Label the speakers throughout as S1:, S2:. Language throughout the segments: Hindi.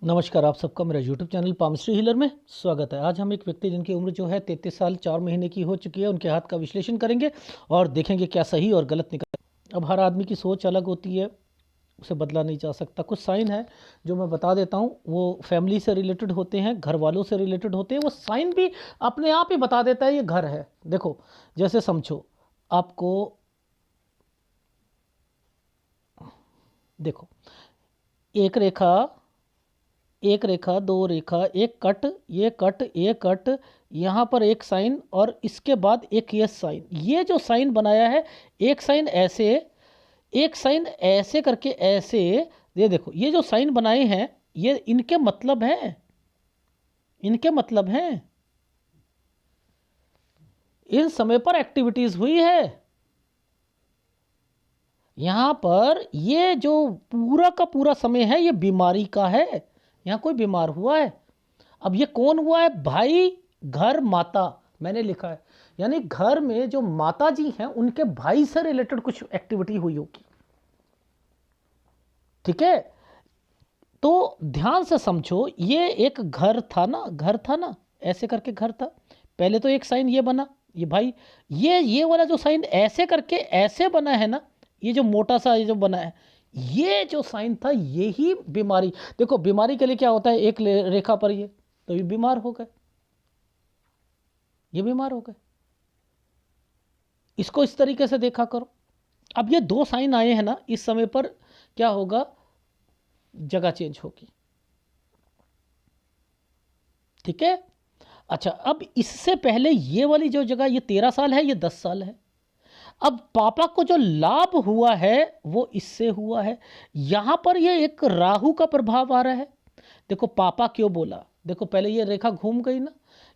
S1: नमस्कार, आप सबका मेरा यूट्यूब चैनल पामस्ट्री हीलर में स्वागत है। आज हम एक व्यक्ति जिनकी उम्र जो है 33 साल 4 महीने की हो चुकी है, उनके हाथ का विश्लेषण करेंगे और देखेंगे क्या सही और गलत निकल। अब हर आदमी की सोच अलग होती है, उसे बदला नहीं जा सकता। कुछ साइन है जो मैं बता देता हूँ, वो फैमिली से रिलेटेड होते हैं, घर वालों से रिलेटेड होते हैं। वो साइन भी अपने आप ही बता देता है ये घर है। देखो, जैसे समझो, आपको देखो, एक रेखा, एक रेखा, दो रेखा, एक कट, ये कट, ये कट, यहाँ पर एक साइन और इसके बाद एक ये साइन। ये जो साइन बनाया है, एक साइन ऐसे, एक साइन ऐसे करके ऐसे, ये देखो, ये जो साइन बनाए हैं ये इनके मतलब हैं, इनके मतलब हैं। इन समय पर एक्टिविटीज हुई है। यहां पर ये जो पूरा का पूरा समय है ये बीमारी का है। यहाँ कोई बीमार हुआ है। अब ये कौन हुआ है? भाई, घर, माता, मैंने लिखा है। यानी घर में जो माता जी हैं उनके भाई से रिलेटेड कुछ एक्टिविटी हुई होगी। ठीक है, तो ध्यान से समझो, ये एक घर था ना, घर था ना, ऐसे करके घर था। पहले तो एक साइन ये बना, ये भाई, ये वाला जो साइन ऐसे करके ऐसे बना है ना, ये जो मोटा सा ये जो बना है, ये जो साइन था यही बीमारी। देखो, बीमारी के लिए क्या होता है, एक रेखा पर ये, तो ये बीमार हो गए, ये बीमार हो गए। इसको इस तरीके से देखा करो। अब ये दो साइन आए हैं ना, इस समय पर क्या होगा, जगह चेंज होगी। ठीक है। अच्छा, अब इससे पहले ये वाली जो जगह, ये 13 साल है, ये 10 साल है। अब पापा को जो लाभ हुआ है वो इससे हुआ है। यहां पर ये एक राहु का प्रभाव आ रहा है। देखो, पापा क्यों बोला, देखो पहले ये रेखा घूम गई ना,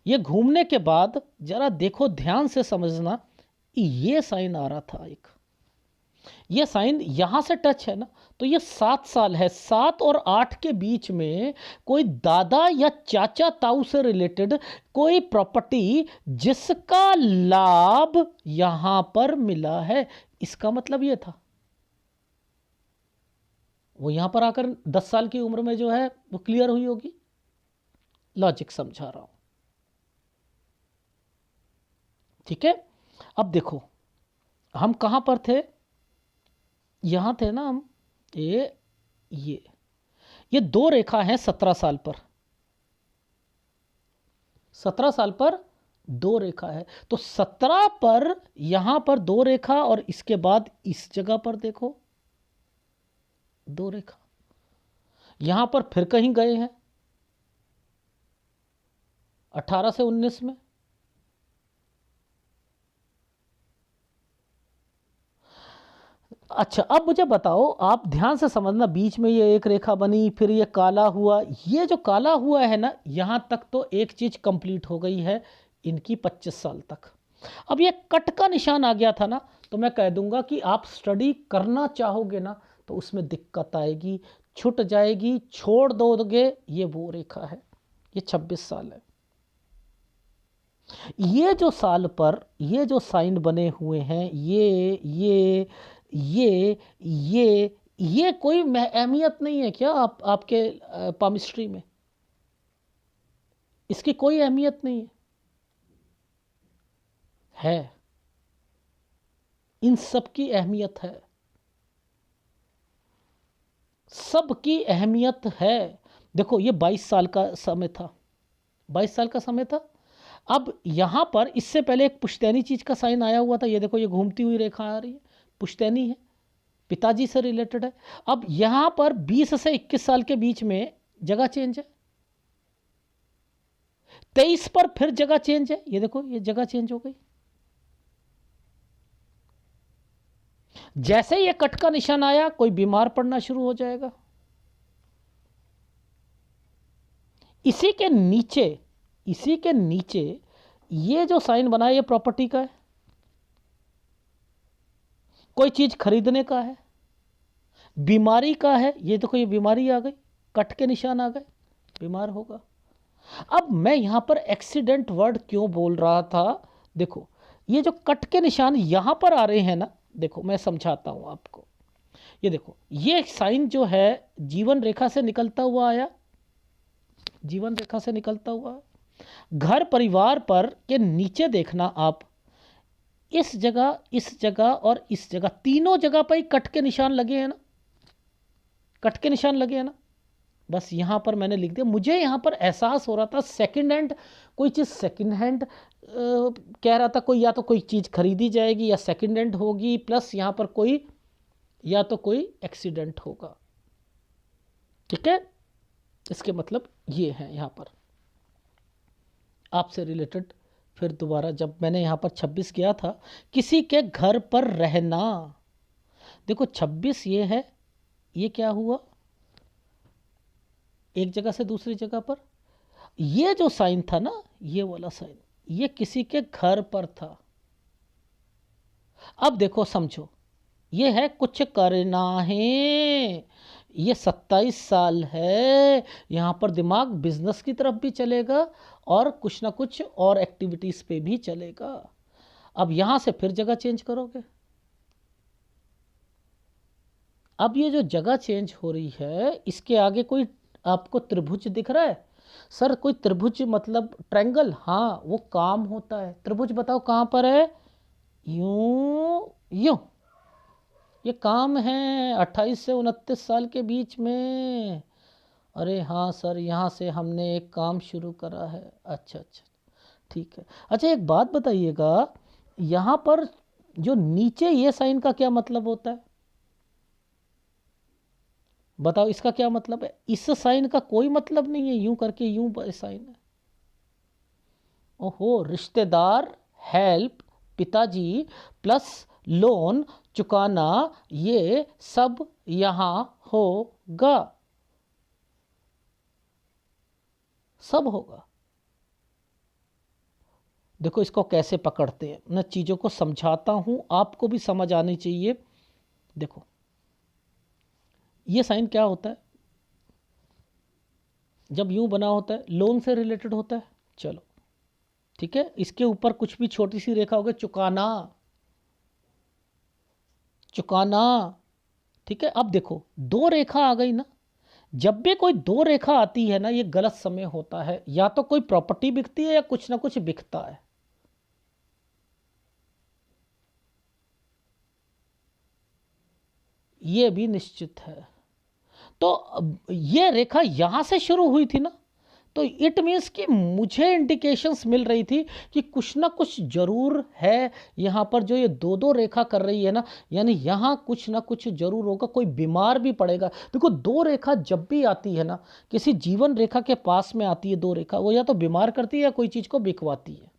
S1: ये घूमने के बाद जरा देखो, ध्यान से समझना, ये साइन आ रहा था एक, ये साइन यहां से टच है ना, तो ये 7 साल है। 7 और 8 के बीच में कोई दादा या चाचा ताऊ से रिलेटेड कोई प्रॉपर्टी जिसका लाभ यहां पर मिला है, इसका मतलब ये था। वो यहां पर आकर 10 साल की उम्र में जो है वो क्लियर हुई होगी। लॉजिक समझा रहा हूं। ठीक है। अब देखो, हम कहां पर थे, यहां थे ना हम। ये ये दो रेखा है 17 साल पर, 17 साल पर दो रेखा है। तो 17 पर यहां पर दो रेखा और इसके बाद इस जगह पर देखो दो रेखा, यहां पर फिर कहीं गए हैं 18 से 19 में। अच्छा, अब मुझे बताओ, आप ध्यान से समझना, बीच में ये एक रेखा बनी, फिर ये काला हुआ। ये जो काला हुआ है ना, यहां तक तो एक चीज कंप्लीट हो गई है इनकी 25 साल तक। अब ये कट का निशान आ गया था ना, तो मैं कह दूंगा कि आप स्टडी करना चाहोगे ना तो उसमें दिक्कत आएगी, छूट जाएगी, छोड़ दोगे। ये वो रेखा है, ये 26 साल है। ये जो साल पर ये जो साइन बने हुए हैं, ये ये कोई अहमियत नहीं है क्या आपके पामिस्ट्री में? इसकी कोई अहमियत नहीं है। इन सब की अहमियत है, सबकी अहमियत है। देखो, ये 22 साल का समय था, 22 साल का समय था। अब यहां पर इससे पहले एक पुश्तैनी चीज का साइन आया हुआ था। ये देखो, ये घूमती हुई रेखा आ रही है, पुश्तैनी है, पिताजी से रिलेटेड है। अब यहां पर 20 से 21 साल के बीच में जगह चेंज है। 23 पर फिर जगह चेंज है। ये देखो, ये जगह चेंज हो गई। जैसे ये कट का निशान आया, कोई बीमार पड़ना शुरू हो जाएगा। इसी के नीचे, इसी के नीचे ये जो साइन बना है, ये प्रॉपर्टी का है, कोई चीज खरीदने का है, बीमारी का है। ये देखो, ये बीमारी आ गई, कट के निशान आ गए, बीमार होगा। अब मैं यहां पर एक्सीडेंट वर्ड क्यों बोल रहा था, देखो, ये जो कट के निशान यहां पर आ रहे हैं ना, देखो मैं समझाता हूं आपको। ये देखो, ये साइन जो है जीवन रेखा से निकलता हुआ आया, जीवन रेखा से निकलता हुआ। घर परिवार पर के नीचे देखना आप, इस जगह और इस जगह, तीनों जगह पर ही कट के निशान लगे हैं ना, कट के निशान लगे हैं ना। बस यहाँ पर मैंने लिख दिया। मुझे यहाँ पर एहसास हो रहा था सेकंड हैंड कोई चीज़, सेकंड हैंड कह रहा था कोई, या तो कोई चीज़ खरीदी जाएगी या सेकंड हैंड होगी, प्लस यहाँ पर कोई या तो कोई एक्सीडेंट होगा। ठीक है, इसके मतलब ये है यहाँ पर आपसे रिलेटेड। फिर दोबारा जब मैंने यहाँ पर 26 किया था, किसी के घर पर रहना, देखो 26 ये है, ये क्या हुआ, एक जगह से दूसरी जगह पर। ये जो साइन था ना, ये वाला साइन, ये किसी के घर पर था। अब देखो समझो, ये है कुछ करना है, ये 27 साल है, यहाँ पर दिमाग बिजनेस की तरफ भी चलेगा और कुछ ना कुछ और एक्टिविटीज़ पे भी चलेगा। अब यहाँ से फिर जगह चेंज करोगे। अब ये जो जगह चेंज हो रही है, इसके आगे कोई आपको त्रिभुज दिख रहा है? सर कोई त्रिभुज मतलब ट्रायंगल, हाँ वो काम होता है। त्रिभुज बताओ कहाँ पर है? यूं यूं, ये काम है 28 से 29 साल के बीच में। अरे हाँ सर, यहाँ से हमने एक काम शुरू करा है। अच्छा अच्छा, ठीक है। अच्छा एक बात बताइएगा, यहाँ पर जो नीचे ये साइन का क्या मतलब होता है? बताओ इसका क्या मतलब है? इस साइन का कोई मतलब नहीं है, यूं करके यूं साइन है। ओहो, रिश्तेदार, हेल्प, पिताजी, प्लस लोन चुकाना, ये सब यहां होगा, सब होगा। देखो इसको कैसे पकड़ते हैं, मैं चीज़ों को समझाता हूं, आपको भी समझ आनी चाहिए। देखो ये साइन क्या होता है, जब यूं बना होता है लोन से रिलेटेड होता है। चलो ठीक है, इसके ऊपर कुछ भी छोटी सी रेखा होगी, चुकाना, चुकाना। ठीक है, अब देखो दो रेखा आ गई ना, जब भी कोई दो रेखा आती है ना, ये गलत समय होता है, या तो कोई प्रॉपर्टी बिकती है या कुछ ना कुछ बिकता है। ये भी निश्चित है। तो ये रेखा यहां से शुरू हुई थी ना, तो इट मीन्स कि मुझे इंडिकेशंस मिल रही थी कि कुछ ना कुछ जरूर है यहाँ पर। जो ये दो दो रेखा कर रही है ना, यानी यहाँ कुछ ना कुछ जरूर होगा, कोई बीमार भी पड़ेगा। देखो दो रेखा जब भी आती है ना, किसी जीवन रेखा के पास में आती है दो रेखा, वो या तो बीमार करती है या कोई चीज़ को बिकवाती है।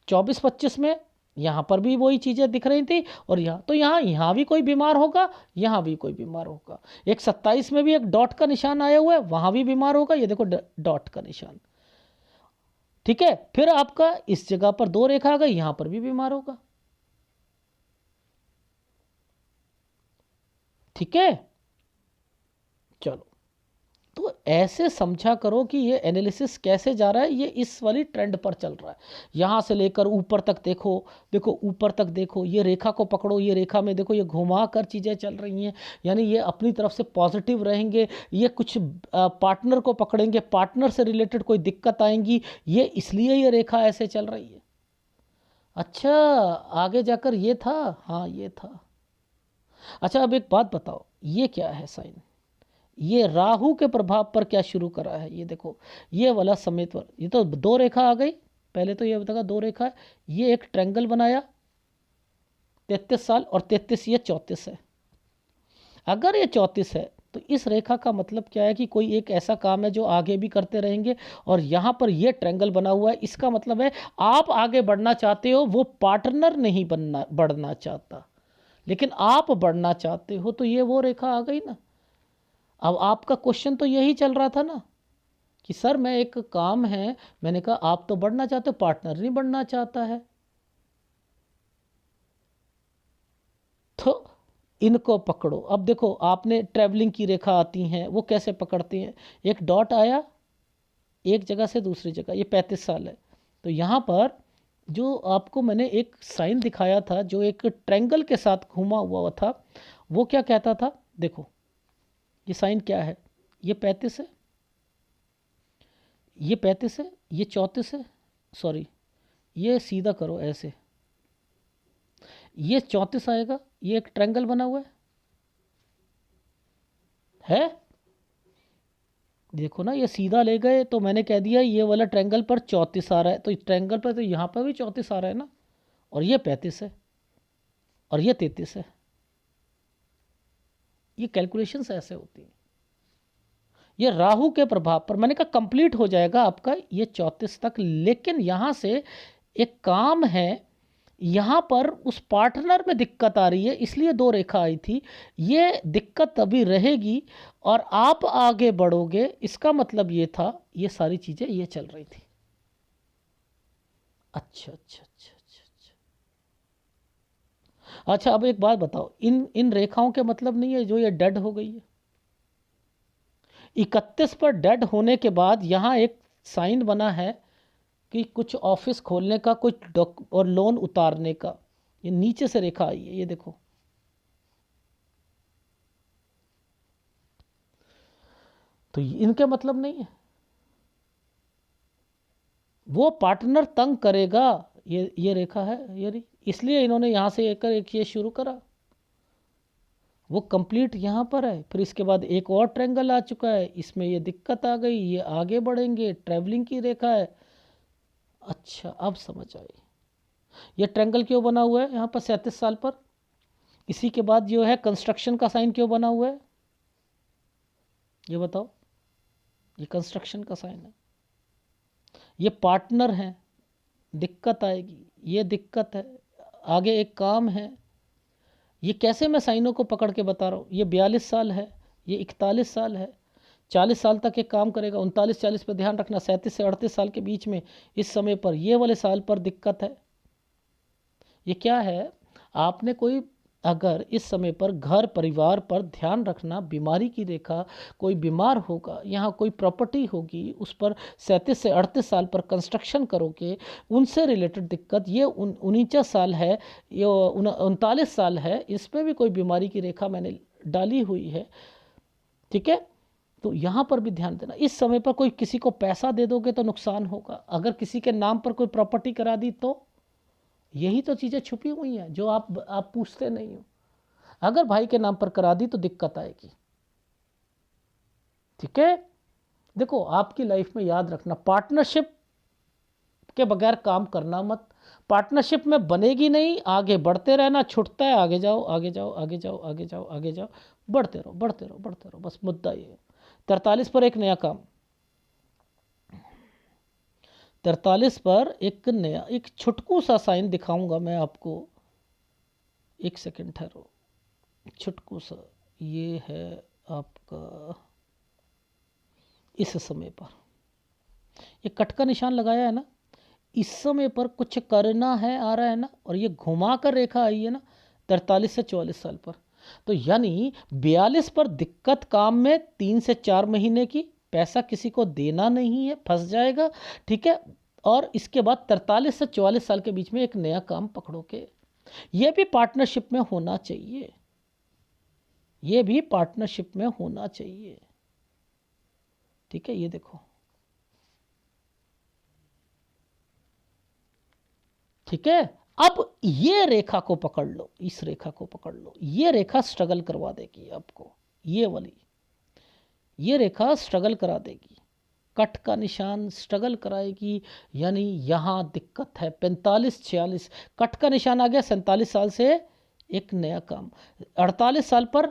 S1: 24-25 में यहाँ पर भी वही चीज़ें दिख रही थी, और यहाँ तो यहाँ भी कोई बीमार होगा, यहाँ भी कोई बीमार होगा। एक 27 में भी एक डॉट का निशान आया हुआ है, वहाँ भी बीमार होगा, ये देखो डॉट का निशान। ठीक है, फिर आपका इस जगह पर दो रेखा आ गई, यहाँ पर भी बीमार होगा। ठीक है, चलो तो ऐसे समझा करो कि ये एनालिसिस कैसे जा रहा है, ये इस वाली ट्रेंड पर चल रहा है। यहाँ से लेकर ऊपर तक देखो, देखो ऊपर तक देखो, ये रेखा को पकड़ो, ये रेखा में देखो ये घुमा कर चीज़ें चल रही हैं, यानी ये अपनी तरफ से पॉजिटिव रहेंगे। ये कुछ पार्टनर को पकड़ेंगे, पार्टनर से रिलेटेड कोई दिक्कत आएंगी, ये इसलिए ये रेखा ऐसे चल रही है। अच्छा आगे जाकर ये था, हाँ ये था। अच्छा अब एक बात बताओ, ये क्या है साइन? ये राहु के प्रभाव पर क्या शुरू करा है? ये देखो ये वाला समेत वाला, ये तो दो रेखा आ गई। पहले तो ये बताया दो रेखा है, ये एक ट्रायंगल बनाया 33 साल, और 33 ये 34 है। अगर ये 34 है तो इस रेखा का मतलब क्या है कि कोई एक ऐसा काम है जो आगे भी करते रहेंगे, और यहाँ पर ये ट्रायंगल बना हुआ है, इसका मतलब है आप आगे बढ़ना चाहते हो, वो पार्टनर नहीं बढ़ना चाहता, लेकिन आप बढ़ना चाहते हो, तो ये वो रेखा आ गई ना। अब आपका क्वेश्चन तो यही चल रहा था ना कि सर मैं एक काम है, मैंने कहा आप तो बढ़ना चाहते हो, पार्टनर नहीं बढ़ना चाहता है, तो इनको पकड़ो। अब देखो आपने ट्रैवलिंग की रेखा आती हैं, वो कैसे पकड़ती हैं? एक डॉट आया एक जगह से दूसरी जगह, ये 35 साल है, तो यहाँ पर जो आपको मैंने एक साइन दिखाया था जो एक ट्रायंगल के साथ घुमा हुआ था, वो क्या कहता था? देखो ये साइन क्या है, ये 35 है, ये 35 है, ये 34 है, सॉरी ये सीधा करो ऐसे, ये 34 आएगा, ये एक ट्रायंगल बना हुआ है देखो ना, ये सीधा ले गए तो मैंने कह दिया ये वाला ट्रायंगल पर 34 आ रहा है, तो इस ट्रायंगल पर तो यहाँ पर भी 34 आ रहा है ना, और ये 35 है और ये 33 है। ये कैलकुलेशंस ऐसे होती हैं। ये राहु के प्रभाव पर मैंने कहा कंप्लीट हो जाएगा आपका ये 34 तक, लेकिन यहाँ से एक काम है, यहाँ पर उस पार्टनर में दिक्कत आ रही है, इसलिए दो रेखा आई थी। ये दिक्कत अभी रहेगी और आप आगे बढ़ोगे, इसका मतलब ये था, ये सारी चीज़ें ये चल रही थी। अच्छा अच्छा अच्छा अच्छा अच्छा अच्छा, अब एक बात बताओ, इन इन रेखाओं के मतलब नहीं है जो ये डेड हो गई है। 31 पर डेड होने के बाद यहाँ एक साइन बना है कि कुछ ऑफिस खोलने का, कुछ और लोन उतारने का, ये नीचे से रेखा आई है, ये देखो। तो इनके मतलब नहीं है, वो पार्टनर तंग करेगा, ये रेखा है ये, इसलिए इन्होंने यहाँ से एक ये शुरू करा, वो कंप्लीट यहाँ पर है, फिर इसके बाद एक और ट्रायंगल आ चुका है, इसमें ये दिक्कत आ गई, ये आगे बढ़ेंगे, ट्रैवलिंग की रेखा है। अच्छा अब समझ आई, ये ट्रायंगल क्यों बना हुआ है यहाँ पर 37 साल पर, इसी के बाद जो है कंस्ट्रक्शन का साइन क्यों बना हुआ है, ये बताओ। ये कंस्ट्रक्शन का साइन है, ये पार्टनर है, दिक्कत आएगी, ये दिक्कत है, आगे एक काम है। ये कैसे मैं साइनों को पकड़ के बता रहा हूँ, ये 42 साल है, ये 41 साल है, 40 साल तक ये काम करेगा, 39-40 पर ध्यान रखना, 37 से 38 साल के बीच में इस समय पर ये वाले साल पर दिक्कत है। ये क्या है, आपने कोई अगर इस समय पर घर परिवार पर ध्यान रखना, बीमारी की रेखा, कोई बीमार होगा, यहाँ कोई प्रॉपर्टी होगी, उस पर 37 से 38 साल पर कंस्ट्रक्शन करोगे, उनसे रिलेटेड दिक्कत, ये 49 साल है, ये 39 साल है, इसमें भी कोई बीमारी की रेखा मैंने डाली हुई है, ठीक है। तो यहाँ पर भी ध्यान देना, इस समय पर कोई किसी को पैसा दे दोगे तो नुकसान होगा, अगर किसी के नाम पर कोई प्रॉपर्टी करा दी तो, यही तो चीज़ें छुपी हुई हैं जो आप पूछते नहीं हो। अगर भाई के नाम पर करा दी तो दिक्कत आएगी, ठीक है। देखो आपकी लाइफ में याद रखना, पार्टनरशिप के बगैर काम करना मत, पार्टनरशिप में बनेगी नहीं, आगे बढ़ते रहना, छुटता है, आगे जाओ आगे जाओ आगे जाओ आगे जाओ आगे जाओ, बढ़ते रहो बढ़ते रहो बढ़ते रहो, बस मुद्दा ये है। 43 पर एक नया काम, 43 पर एक नया, एक छुटकू सा साइन दिखाऊंगा मैं आपको, एक सेकंड ठहरो, छुटकू सा, ये है आपका इस समय पर, ये कट का निशान लगाया है ना, इस समय पर कुछ करना है आ रहा है ना, और ये घुमा कर रेखा आई है ना 43 से 44 साल पर, तो यानी 42 पर दिक्कत काम में, 3 से 4 महीने की, पैसा किसी को देना नहीं है, फंस जाएगा, ठीक है। और इसके बाद 43 से 44 साल के बीच में एक नया काम पकड़ोगे, ये भी पार्टनरशिप में होना चाहिए, ये भी पार्टनरशिप में होना चाहिए, ठीक है। ये देखो, ठीक है। अब ये रेखा को पकड़ लो, इस रेखा को पकड़ लो, ये रेखा स्ट्रगल करवा देगी आपको, ये वाली, ये रेखा स्ट्रगल करा देगी, कट का निशान स्ट्रगल कराएगी, यानी यहाँ दिक्कत है। 45-46 कट का निशान आ गया, 47 साल से एक नया काम, 48 साल पर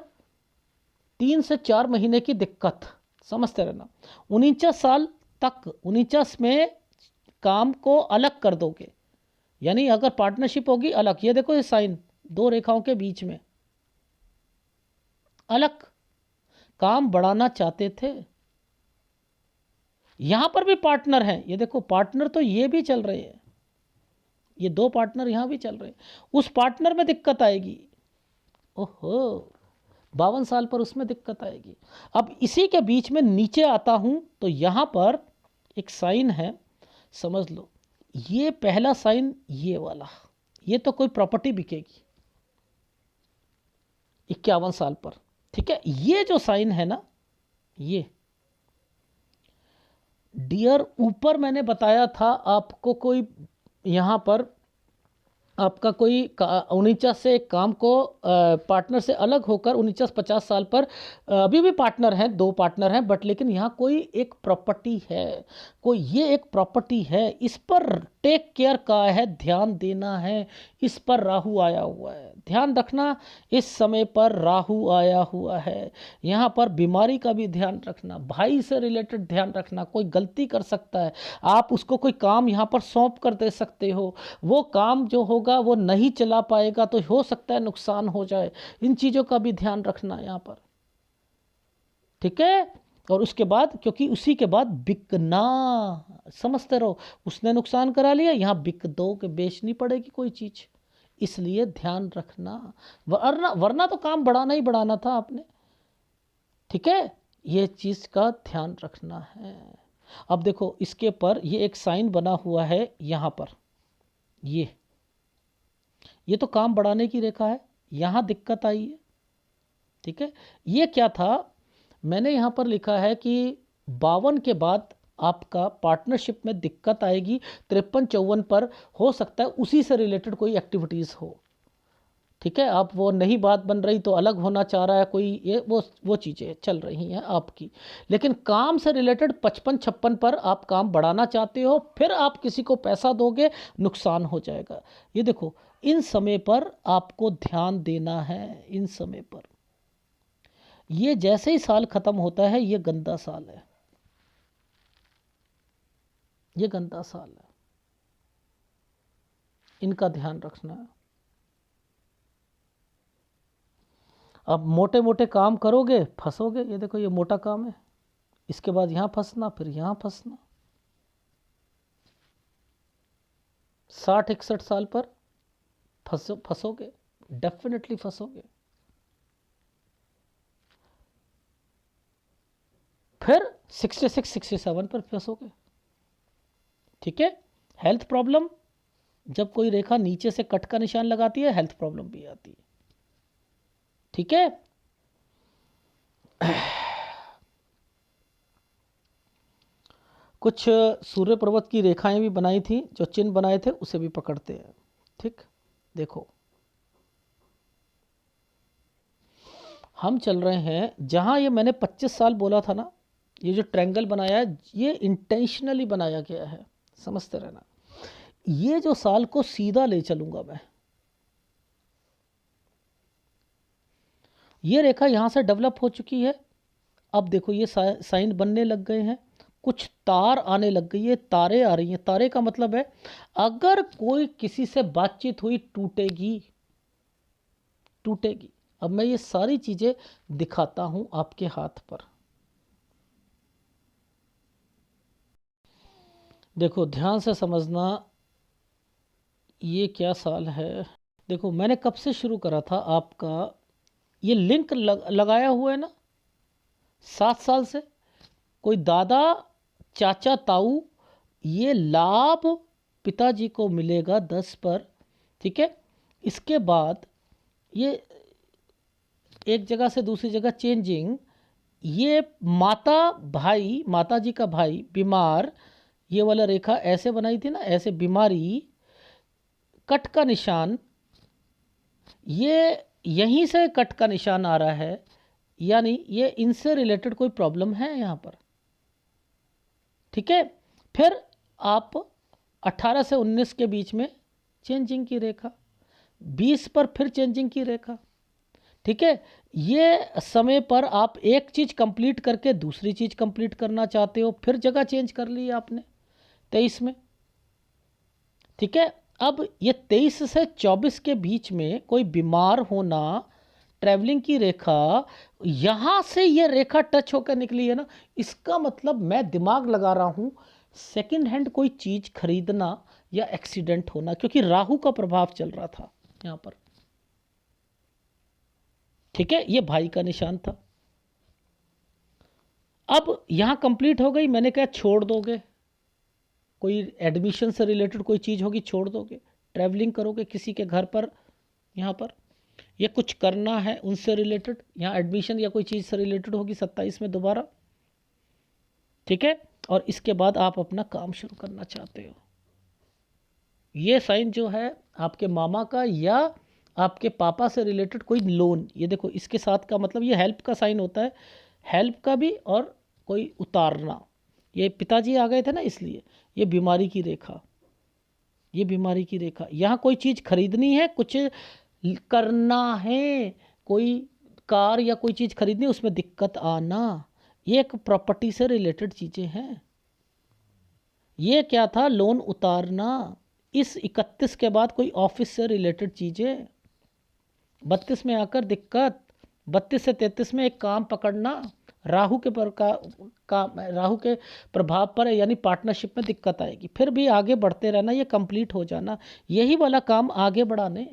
S1: 3 से 4 महीने की दिक्कत, समझते रहना। 49 साल तक, 49 में काम को अलग कर दोगे, यानी अगर पार्टनरशिप होगी अलग, ये देखो ये साइन दो रेखाओं के बीच में अलग, काम बढ़ाना चाहते थे, यहां पर भी पार्टनर हैं, ये देखो पार्टनर तो ये भी चल रहे हैं, ये दो पार्टनर यहां भी चल रहे हैं, उस पार्टनर में दिक्कत आएगी, ओहो 52 साल पर उसमें दिक्कत आएगी। अब इसी के बीच में नीचे आता हूं तो यहां पर एक साइन है, समझ लो, ये पहला साइन, ये वाला, ये तो कोई प्रॉपर्टी बिकेगी 51 साल पर, ठीक है। ये जो साइन है ना, ये डियर, ऊपर मैंने बताया था आपको, कोई यहाँ पर आपका कोई 49 से काम को पार्टनर से अलग होकर 49-50 साल पर अभी भी पार्टनर हैं, 2 पार्टनर हैं, बट लेकिन यहाँ कोई एक प्रॉपर्टी है, कोई ये एक प्रॉपर्टी है, इस पर टेक केयर का है, ध्यान देना है। इस पर राहु आया हुआ है, ध्यान रखना, इस समय पर राहु आया हुआ है। यहाँ पर बीमारी का भी ध्यान रखना, भाई से रिलेटेड ध्यान रखना, कोई गलती कर सकता है, आप उसको कोई काम यहाँ पर सौंप कर दे सकते हो, वो काम जो होगा वो नहीं चला पाएगा तो हो सकता है नुकसान हो जाए। इन चीज़ों का भी ध्यान रखना यहाँ पर, ठीक है। और उसके बाद, क्योंकि उसी के बाद बिकना, समझते रहो, उसने नुकसान करा लिया, यहाँ बिक दो के बेचनी पड़ेगी कोई चीज़, इसलिए ध्यान रखना। वरना वरना तो काम बढ़ाना ही बढ़ाना था आपने, ठीक है। ये चीज़ का ध्यान रखना है। अब देखो इसके पर ये एक साइन बना हुआ है यहाँ पर, ये तो काम बढ़ाने की रेखा है, यहाँ दिक्कत आई है, ठीक है। ये क्या था, मैंने यहाँ पर लिखा है कि 52 के बाद आपका पार्टनरशिप में दिक्कत आएगी, 53-54 पर हो सकता है उसी से रिलेटेड कोई एक्टिविटीज़ हो, ठीक है। आप वो नहीं बात बन रही तो अलग होना चाह रहा है कोई, ये वो चीज़ें चल रही हैं आपकी, लेकिन काम से रिलेटेड 55-56 पर आप काम बढ़ाना चाहते हो, फिर आप किसी को पैसा दोगे, नुकसान हो जाएगा। ये देखो, इन समय पर आपको ध्यान देना है, इन समय पर। ये जैसे ही साल खत्म होता है, ये गंदा साल है, ये गंदा साल है, इनका ध्यान रखना है। अब मोटे मोटे काम करोगे फंसोगे, ये देखो ये मोटा काम है, इसके बाद यहाँ फंसना, फिर यहाँ फंसना। 60-61 साल पर फंसोगे, डेफिनेटली फंसोगे। फिर 66-67 पर फंसोगे, ठीक है। हेल्थ प्रॉब्लम, जब कोई रेखा नीचे से कट का निशान लगाती है, हेल्थ प्रॉब्लम भी आती है, ठीक है। कुछ सूर्य पर्वत की रेखाएं भी बनाई थी, जो चिन्ह बनाए थे उसे भी पकड़ते हैं, ठीक। देखो हम चल रहे हैं जहां ये मैंने 25 साल बोला था ना, ये जो ट्रायंगल बनाया है ये इंटेंशनली बनाया गया है, समझते रहना। ये जो साल को सीधा ले चलूंगा मैं, ये रेखा यहां से डेवलप हो चुकी है, अब देखो ये साइन बनने लग गए हैं, कुछ तार आने लग गई है, तारे आ रही हैं। तारे का मतलब है अगर कोई किसी से बातचीत हुई टूटेगी, टूटेगी। अब मैं ये सारी चीजें दिखाता हूं आपके हाथ पर, देखो ध्यान से समझना, ये क्या साल है। देखो मैंने कब से शुरू करा था आपका, ये लिंक लगाया हुआ है ना, 7 साल से। कोई दादा चाचा ताऊ, ये लाभ पिताजी को मिलेगा 10 पर, ठीक है। इसके बाद ये एक जगह से दूसरी जगह चेंजिंग, ये माता भाई, माता जी का भाई बीमार, ये वाला रेखा ऐसे बनाई थी ना, ऐसे बीमारी, कट का निशान, ये यहीं से कट का निशान आ रहा है, यानी ये इनसे रिलेटेड कोई प्रॉब्लम है यहाँ पर, ठीक है। फिर आप 18 से 19 के बीच में चेंजिंग की रेखा, 20 पर फिर चेंजिंग की रेखा, ठीक है। ये समय पर आप एक चीज़ कंप्लीट करके दूसरी चीज़ कंप्लीट करना चाहते हो, फिर जगह चेंज कर ली आपने 23 में, ठीक है। अब ये 23 से 24 के बीच में कोई बीमार होना, ट्रैवलिंग की रेखा, यहाँ से ये रेखा टच होकर निकली है ना, इसका मतलब मैं दिमाग लगा रहा हूँ सेकंड हैंड कोई चीज़ खरीदना या एक्सीडेंट होना, क्योंकि राहु का प्रभाव चल रहा था यहाँ पर, ठीक है। ये भाई का निशान था। अब यहाँ कंप्लीट हो गई, मैंने कहा छोड़ दोगे, कोई एडमिशन से रिलेटेड कोई चीज़ होगी छोड़ दोगे, ट्रैवलिंग करोगे किसी के घर पर, यहाँ पर ये कुछ करना है उनसे रिलेटेड, यहाँ एडमिशन या कोई चीज़ से रिलेटेड होगी 27 में दोबारा, ठीक है। और इसके बाद आप अपना काम शुरू करना चाहते हो। ये साइन जो है आपके मामा का या आपके पापा से रिलेटेड कोई लोन, ये देखो इसके साथ का मतलब ये हेल्प का साइन होता है, हेल्प का भी और कोई उतारना। ये पिताजी आ गए थे ना, इसलिए ये बीमारी की रेखा, ये बीमारी की रेखा। यहाँ कोई चीज़ खरीदनी है, कुछ करना है, कोई कार या कोई चीज़ खरीदनी, उसमें दिक्कत आना, ये एक प्रॉपर्टी से रिलेटेड चीज़ें हैं। ये क्या था, लोन उतारना। इस 31 के बाद कोई ऑफिस से रिलेटेड चीज़ें, 32 में आकर दिक्कत, 32 से 33 में एक काम पकड़ना, राहु के राहु के प्रभाव पर है, यानी पार्टनरशिप में दिक्कत आएगी। फिर भी आगे बढ़ते रहना, ये कंप्लीट हो जाना, यही वाला काम आगे बढ़ाने।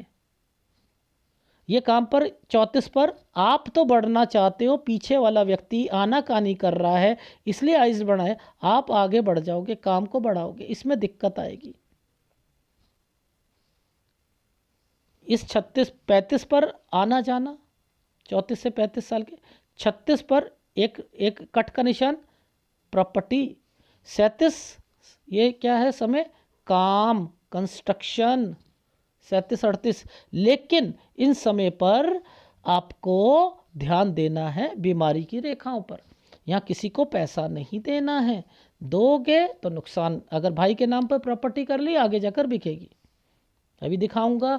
S1: ये काम पर 34 पर आप तो बढ़ना चाहते हो, पीछे वाला व्यक्ति आनाकानी कर रहा है, इसलिए आइज बढ़ाए, आप आगे बढ़ जाओगे, काम को बढ़ाओगे, इसमें दिक्कत आएगी। इस 36-35 पर आना जाना, 34 से 35 साल के, 36 पर एक कट का निशान, प्रॉपर्टी। 37 ये क्या है समय, काम, कंस्ट्रक्शन। 37-38, लेकिन इन समय पर आपको ध्यान देना है बीमारी की रेखाओं पर। यहाँ किसी को पैसा नहीं देना है, दोगे तो नुकसान। अगर भाई के नाम पर प्रॉपर्टी कर ली, आगे जाकर बिकेगी। अभी दिखाऊंगा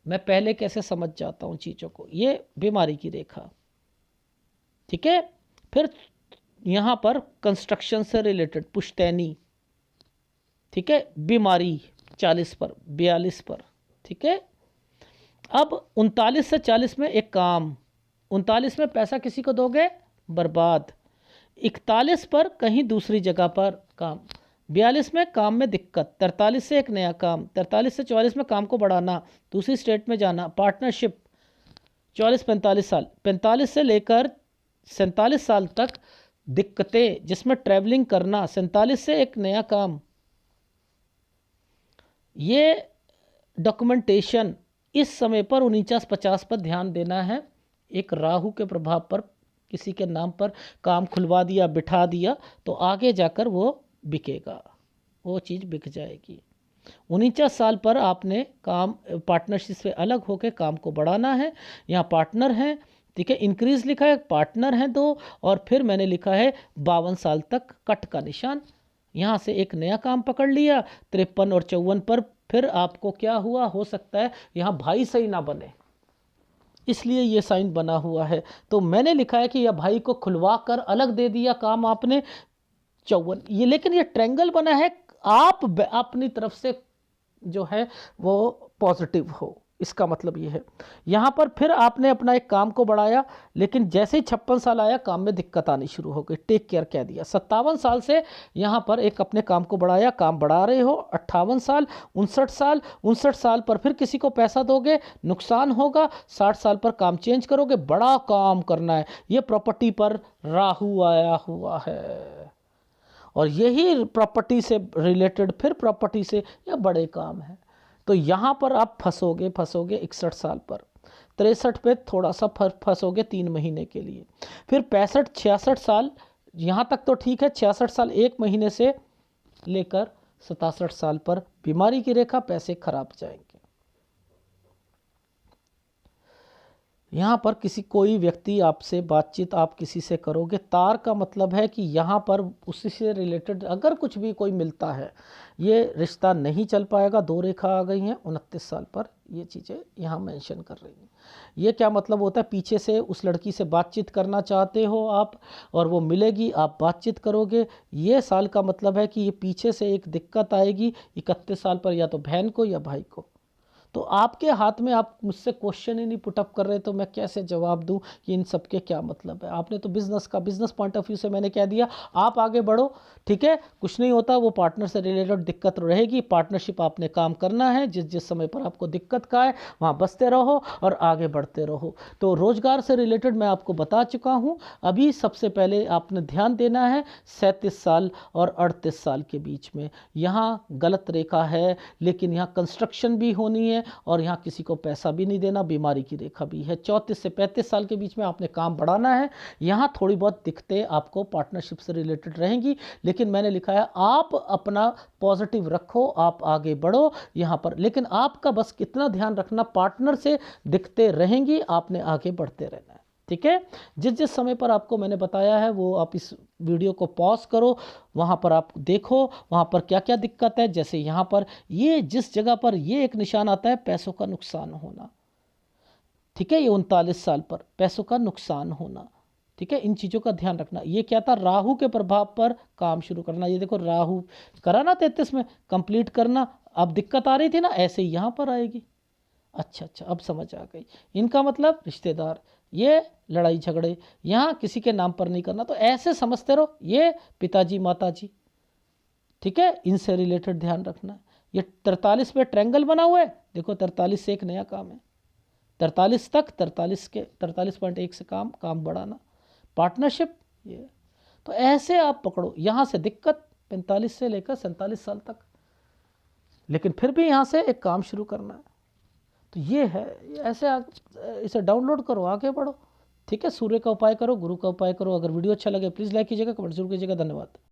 S1: मैं पहले कैसे समझ जाता हूँ चीज़ों को। ये बीमारी की रेखा, ठीक है। फिर यहाँ पर कंस्ट्रक्शन से रिलेटेड पुश्तैनी, ठीक है, बीमारी 40 पर, 42 पर, ठीक है। अब 39 से 40 में एक काम, 39 में पैसा किसी को दोगे, बर्बाद। 41 पर कहीं दूसरी जगह पर काम, 42 में काम में दिक्कत, 43 से एक नया काम, 43 से 44 में काम को बढ़ाना, दूसरी स्टेट में जाना, पार्टनरशिप। 44-45 साल, 45 से लेकर 47 साल तक दिक्कतें, जिसमें ट्रैवलिंग करना, 47 से एक नया काम। ये डॉक्यूमेंटेशन इस समय पर 49-50 पर ध्यान देना है। एक राहु के प्रभाव पर किसी के नाम पर काम खुलवा दिया, बिठा दिया, तो आगे जाकर वो बिकेगा, वो चीज़ बिक जाएगी। 49 साल पर आपने काम पार्टनरशिप से अलग होकर काम को बढ़ाना है। यहाँ पार्टनर हैं, ठीक है, इंक्रीज लिखा है, पार्टनर हैं 2, और फिर मैंने लिखा है 52 साल तक कट का निशान। यहाँ से एक नया काम पकड़ लिया। 53 और 54 पर फिर आपको क्या हुआ, हो सकता है यहाँ भाई सही ना बने, इसलिए ये साइन बना हुआ है। तो मैंने लिखा है कि यह भाई को खुलवा कर अलग दे दिया काम आपने, 54 ये, लेकिन ये ट्रायंगल बना है, आप अपनी तरफ से जो है वो पॉजिटिव हो, इसका मतलब ये है। यहाँ पर फिर आपने अपना एक काम को बढ़ाया, लेकिन जैसे ही 56 साल आया काम में दिक्कत आनी शुरू हो गई, टेक केयर कह दिया। 57 साल से यहाँ पर एक अपने काम को बढ़ाया, काम बढ़ा रहे हो। 58 साल, 59 साल पर फिर किसी को पैसा दोगे, नुकसान होगा। 60 साल पर काम चेंज करोगे, बड़ा काम करना है। ये प्रॉपर्टी पर राहु आया हुआ है, और यही प्रॉपर्टी से रिलेटेड फिर प्रॉपर्टी से यह बड़े काम है। तो यहाँ पर आप फंसोगे 61 साल पर। 63 पे थोड़ा सा फंसोगे 3 महीने के लिए। फिर 65-66 साल, यहाँ तक तो ठीक है। 66 साल 1 महीने से लेकर 67 साल पर बीमारी की रेखा, पैसे खराब जाएंगे। यहाँ पर कोई व्यक्ति आपसे बातचीत आप किसी से करोगे, तार का मतलब है कि यहाँ पर उसी से रिलेटेड अगर कुछ भी कोई मिलता है, ये रिश्ता नहीं चल पाएगा। 2 रेखा आ गई हैं 29 साल पर, ये चीज़ें यहाँ मेंशन कर रही हैं। ये क्या मतलब होता है, पीछे से उस लड़की से बातचीत करना चाहते हो आप, और वो मिलेगी, आप बातचीत करोगे। ये साल का मतलब है कि ये पीछे से एक दिक्कत आएगी 31 साल पर, या तो बहन को या भाई को। तो आपके हाथ में, आप मुझसे क्वेश्चन ही नहीं पुटअप कर रहे, तो मैं कैसे जवाब दूं कि इन सब के क्या मतलब है। आपने तो बिजनेस पॉइंट ऑफ व्यू से मैंने कह दिया, आप आगे बढ़ो, ठीक है। कुछ नहीं होता, वो पार्टनर से रिलेटेड दिक्कत रहेगी। पार्टनरशिप आपने काम करना है, जिस समय पर आपको दिक्कत का है वहाँ बसते रहो और आगे बढ़ते रहो। तो रोजगार से रिलेटेड मैं आपको बता चुका हूँ। अभी सबसे पहले आपने ध्यान देना है 37 साल और 38 साल के बीच में। यहाँ गलत रेखा है, लेकिन यहाँ कंस्ट्रक्शन भी होनी है, और यहाँ किसी को पैसा भी नहीं देना, बीमारी की रेखा भी है। 34 से 35 साल के बीच में आपने काम बढ़ाना है। यहाँ थोड़ी बहुत दिक्कतें आपको पार्टनरशिप से रिलेटेड रहेंगी, लेकिन मैंने लिखा है आप अपना पॉजिटिव रखो, आप आगे बढ़ो यहाँ पर। लेकिन आपका बस कितना ध्यान रखना, पार्टनर से दिक्कतें रहेंगी, आपने आगे बढ़ते रहना है। ठीक है, जिस जिस समय पर आपको मैंने बताया है वो आप इस वीडियो को पॉज करो, वहाँ पर आप देखो वहाँ पर क्या क्या दिक्कत है। जैसे यहाँ पर ये जिस जगह पर ये एक निशान आता है पैसों का नुकसान होना, ठीक है, ये 39 साल पर पैसों का नुकसान होना, ठीक है, इन चीज़ों का ध्यान रखना। ये क्या था, राहु के प्रभाव पर काम शुरू करना। ये देखो राहु करा ना 33 में कंप्लीट करना, अब दिक्कत आ रही थी ना, ऐसे ही यहाँ पर आएगी। अच्छा अच्छा, अब समझ आ गई। इनका मतलब रिश्तेदार, ये लड़ाई झगड़े यहाँ किसी के नाम पर नहीं करना, तो ऐसे समझते रहो, ये पिताजी माताजी, ठीक है, इनसे रिलेटेड ध्यान रखना। ये 43 पे ट्रायंगल बना हुआ है, देखो 43 से एक नया काम है, 43 तक, 43.1 से काम बढ़ाना, पार्टनरशिप ये। तो ऐसे आप पकड़ो, यहाँ से दिक्कत 45 से लेकर 47 साल तक, लेकिन फिर भी यहाँ से एक काम शुरू करना है। तो ये है, ऐसे इसे डाउनलोड करो, आगे बढ़ो। ठीक है, सूर्य का उपाय करो, गुरु का उपाय करो। अगर वीडियो अच्छा लगे प्लीज़ लाइक कीजिएगा, कमेंट जरूर कीजिएगा। धन्यवाद।